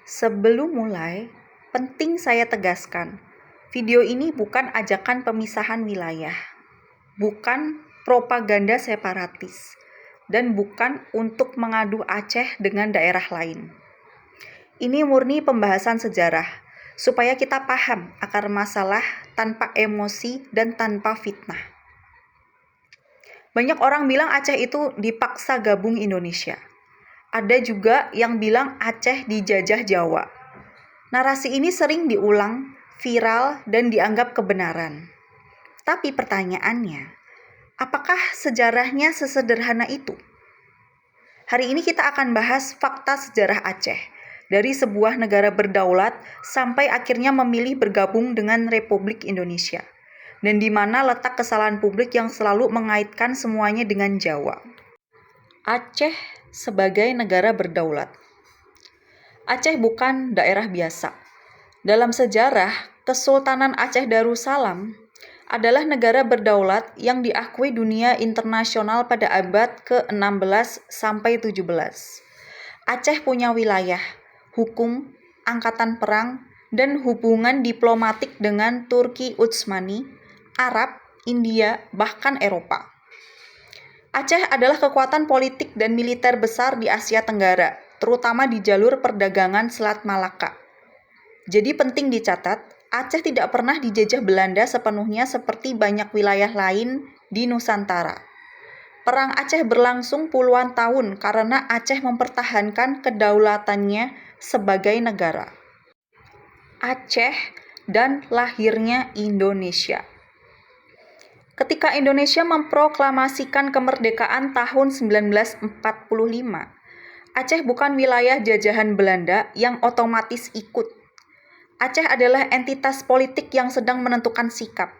Sebelum mulai, penting saya tegaskan, video ini bukan ajakan pemisahan wilayah, bukan propaganda separatis, dan bukan untuk mengadu Aceh dengan daerah lain. Ini murni pembahasan sejarah, supaya kita paham akar masalah tanpa emosi dan tanpa fitnah. Banyak orang bilang Aceh itu dipaksa gabung Indonesia. Ada juga yang bilang Aceh dijajah Jawa. Narasi ini sering diulang, viral, dan dianggap kebenaran. Tapi pertanyaannya, apakah sejarahnya sesederhana itu? Hari ini kita akan bahas fakta sejarah Aceh, dari sebuah negara berdaulat sampai akhirnya memilih bergabung dengan Republik Indonesia, dan di mana letak kesalahan publik yang selalu mengaitkan semuanya dengan Jawa. Aceh sebagai negara berdaulat. Aceh bukan daerah biasa. Dalam sejarah, Kesultanan Aceh Darussalam adalah negara berdaulat yang diakui dunia internasional pada abad ke-16 sampai 17. Aceh punya wilayah, hukum, angkatan perang, dan hubungan diplomatik dengan Turki Utsmani, Arab, India, bahkan Eropa. Aceh adalah kekuatan politik dan militer besar di Asia Tenggara, terutama di jalur perdagangan Selat Malaka. Jadi penting dicatat, Aceh tidak pernah dijajah Belanda sepenuhnya seperti banyak wilayah lain di Nusantara. Perang Aceh berlangsung puluhan tahun karena Aceh mempertahankan kedaulatannya sebagai negara. Aceh dan lahirnya Indonesia. Ketika Indonesia memproklamasikan kemerdekaan tahun 1945, Aceh bukan wilayah jajahan Belanda yang otomatis ikut. Aceh adalah entitas politik yang sedang menentukan sikap.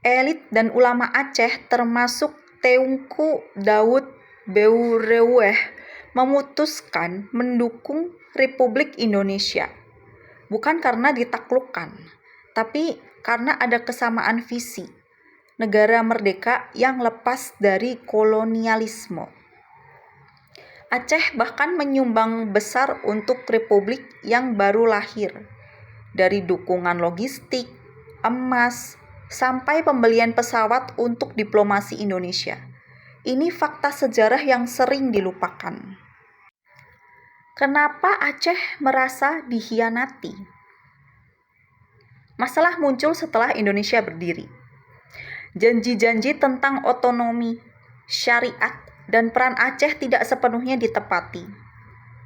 Elit dan ulama Aceh termasuk Teungku Daud Beureueh memutuskan mendukung Republik Indonesia. Bukan karena ditaklukkan, tapi karena ada kesamaan visi. Negara merdeka yang lepas dari kolonialisme. Aceh bahkan menyumbang besar untuk republik yang baru lahir, dari dukungan logistik, emas, sampai pembelian pesawat untuk diplomasi Indonesia. Ini fakta sejarah yang sering dilupakan. Kenapa Aceh merasa dikhianati? Masalah muncul setelah Indonesia berdiri. Janji-janji tentang otonomi, syariat, dan peran Aceh tidak sepenuhnya ditepati.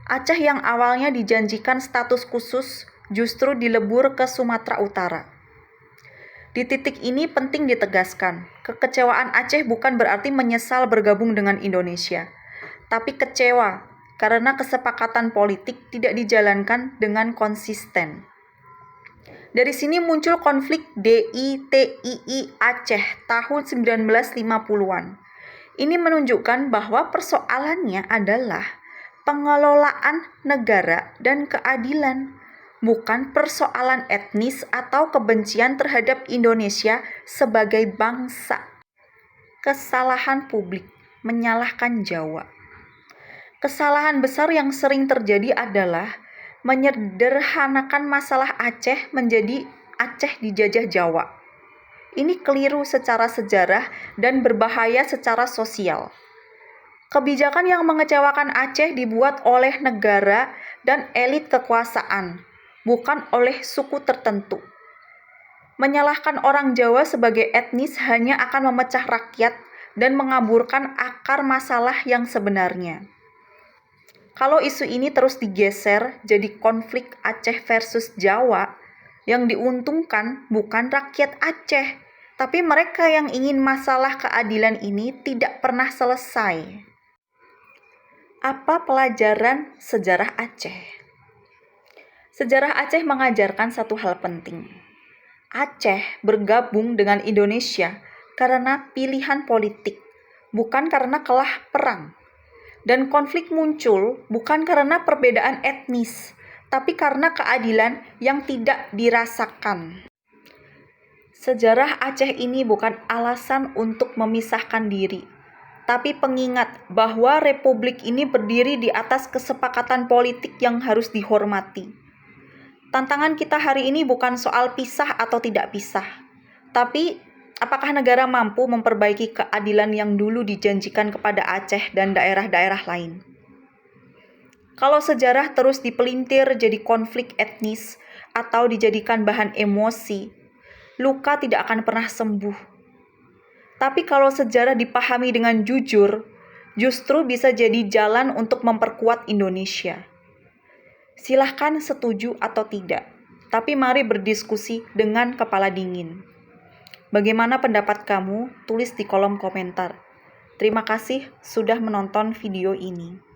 Aceh yang awalnya dijanjikan status khusus justru dilebur ke Sumatera Utara. Di titik ini penting ditegaskan, kekecewaan Aceh bukan berarti menyesal bergabung dengan Indonesia, tapi kecewa karena kesepakatan politik tidak dijalankan dengan konsisten. Dari sini muncul konflik DITII Aceh tahun 1950-an. Ini menunjukkan bahwa persoalannya adalah pengelolaan negara dan keadilan, bukan persoalan etnis atau kebencian terhadap Indonesia sebagai bangsa. Kesalahan publik menyalahkan Jawa. Kesalahan besar yang sering terjadi adalah menyederhanakan masalah Aceh menjadi Aceh dijajah Jawa. Ini keliru secara sejarah dan berbahaya secara sosial. Kebijakan yang mengecewakan Aceh dibuat oleh negara dan elit kekuasaan, bukan oleh suku tertentu. Menyalahkan orang Jawa sebagai etnis hanya akan memecah rakyat dan mengaburkan akar masalah yang sebenarnya. Kalau isu ini terus digeser jadi konflik Aceh versus Jawa, yang diuntungkan bukan rakyat Aceh, tapi mereka yang ingin masalah keadilan ini tidak pernah selesai. Apa pelajaran sejarah Aceh? Sejarah Aceh mengajarkan satu hal penting. Aceh bergabung dengan Indonesia karena pilihan politik, bukan karena kalah perang. Dan konflik muncul bukan karena perbedaan etnis, tapi karena keadilan yang tidak dirasakan. Sejarah Aceh ini bukan alasan untuk memisahkan diri, tapi pengingat bahwa republik ini berdiri di atas kesepakatan politik yang harus dihormati. Tantangan kita hari ini bukan soal pisah atau tidak pisah, tapi apakah negara mampu memperbaiki keadilan yang dulu dijanjikan kepada Aceh dan daerah-daerah lain. Kalau sejarah terus dipelintir jadi konflik etnis atau dijadikan bahan emosi, luka tidak akan pernah sembuh. Tapi kalau sejarah dipahami dengan jujur, justru bisa jadi jalan untuk memperkuat Indonesia. Silahkan setuju atau tidak, tapi mari berdiskusi dengan kepala dingin. Bagaimana pendapat kamu? Tulis di kolom komentar. Terima kasih sudah menonton video ini.